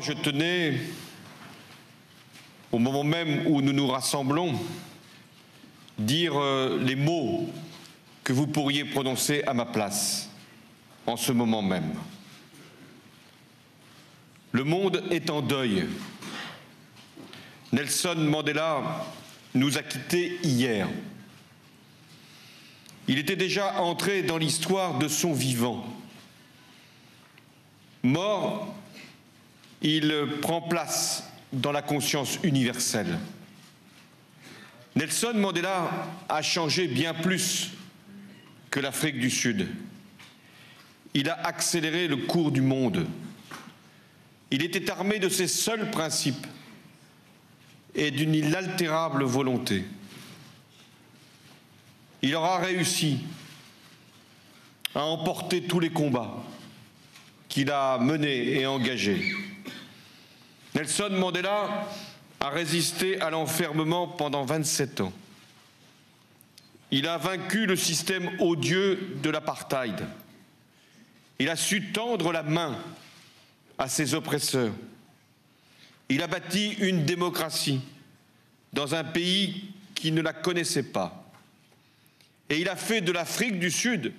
Je tenais, au moment même où nous nous rassemblons, dire les mots que vous pourriez prononcer à ma place, en ce moment même. Le monde est en deuil. Nelson Mandela nous a quittés hier. Il était déjà entré dans l'histoire de son vivant. Mort, il prend place dans la conscience universelle. Nelson Mandela a changé bien plus que l'Afrique du Sud. Il a accéléré le cours du monde. Il était armé de ses seuls principes et d'une inaltérable volonté. Il aura réussi à emporter tous les combats qu'il a menés et engagés. Nelson Mandela a résisté à l'enfermement pendant 27 ans. Il a vaincu le système odieux de l'apartheid. Il a su tendre la main à ses oppresseurs. Il a bâti une démocratie dans un pays qui ne la connaissait pas. Et il a fait de l'Afrique du Sud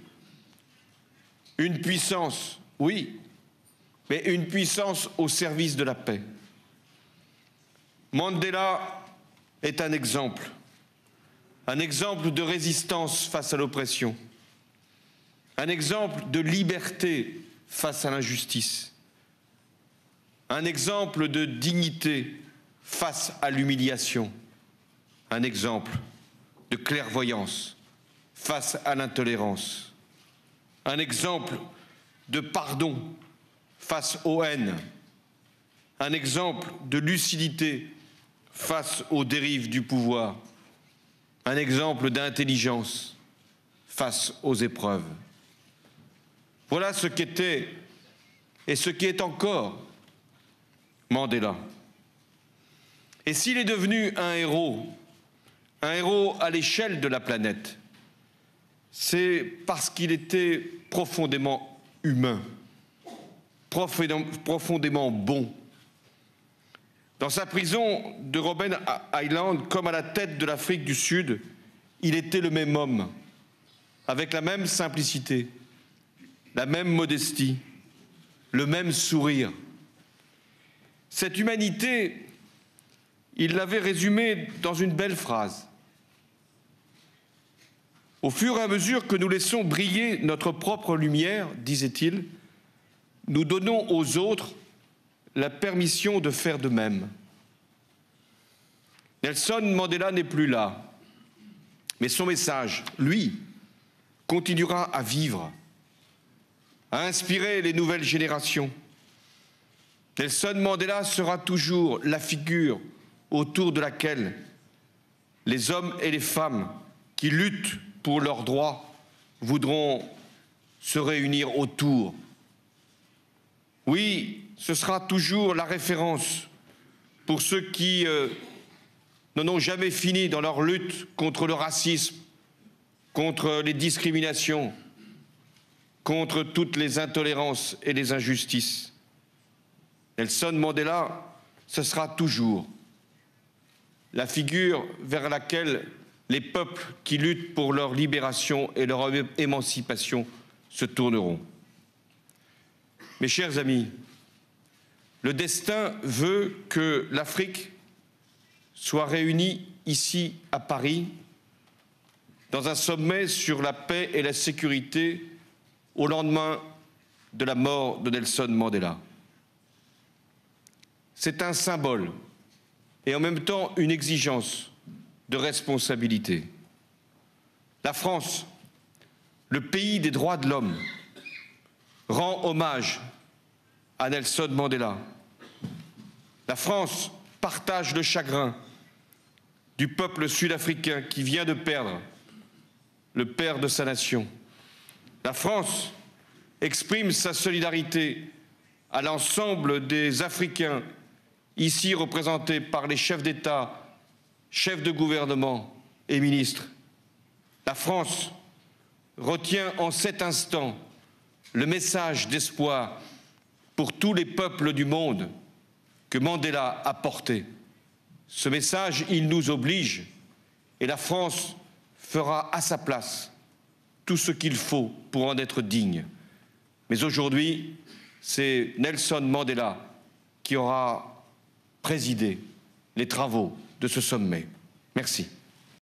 une puissance, oui, mais une puissance au service de la paix. Mandela est un exemple de résistance face à l'oppression, un exemple de liberté face à l'injustice, un exemple de dignité face à l'humiliation, un exemple de clairvoyance face à l'intolérance, un exemple de pardon face aux haines, un exemple de lucidité face aux dérives du pouvoir, un exemple d'intelligence face aux épreuves. Voilà ce qu'était et ce qui est encore Mandela. Et s'il est devenu un héros à l'échelle de la planète, c'est parce qu'il était profondément humain, profondément bon. Dans sa prison de Robben Island, comme à la tête de l'Afrique du Sud, il était le même homme, avec la même simplicité, la même modestie, le même sourire. Cette humanité, il l'avait résumée dans une belle phrase. Au fur et à mesure que nous laissons briller notre propre lumière, disait-il, nous donnons aux autres la permission de faire de même. Nelson Mandela n'est plus là, mais son message, lui, continuera à vivre, à inspirer les nouvelles générations. Nelson Mandela sera toujours la figure autour de laquelle les hommes et les femmes qui luttent pour leurs droits voudront se réunir autour. Oui, ce sera toujours la référence pour ceux qui n'en ont jamais fini dans leur lutte contre le racisme, contre les discriminations, contre toutes les intolérances et les injustices. Nelson Mandela, ce sera toujours la figure vers laquelle les peuples qui luttent pour leur libération et leur émancipation se tourneront. Mes chers amis, le destin veut que l'Afrique soit réunie ici à Paris dans un sommet sur la paix et la sécurité au lendemain de la mort de Nelson Mandela. C'est un symbole et en même temps une exigence de responsabilité. La France, le pays des droits de l'homme, rend hommage à Nelson Mandela. La France partage le chagrin du peuple sud-africain qui vient de perdre le père de sa nation. La France exprime sa solidarité à l'ensemble des Africains ici représentés par les chefs d'État, chefs de gouvernement et ministres. La France retient en cet instant le message d'espoir pour tous les peuples du monde que Mandela a porté. Ce message, il nous oblige et la France fera à sa place tout ce qu'il faut pour en être digne. Mais aujourd'hui, c'est Nelson Mandela qui aura présidé les travaux de ce sommet. Merci.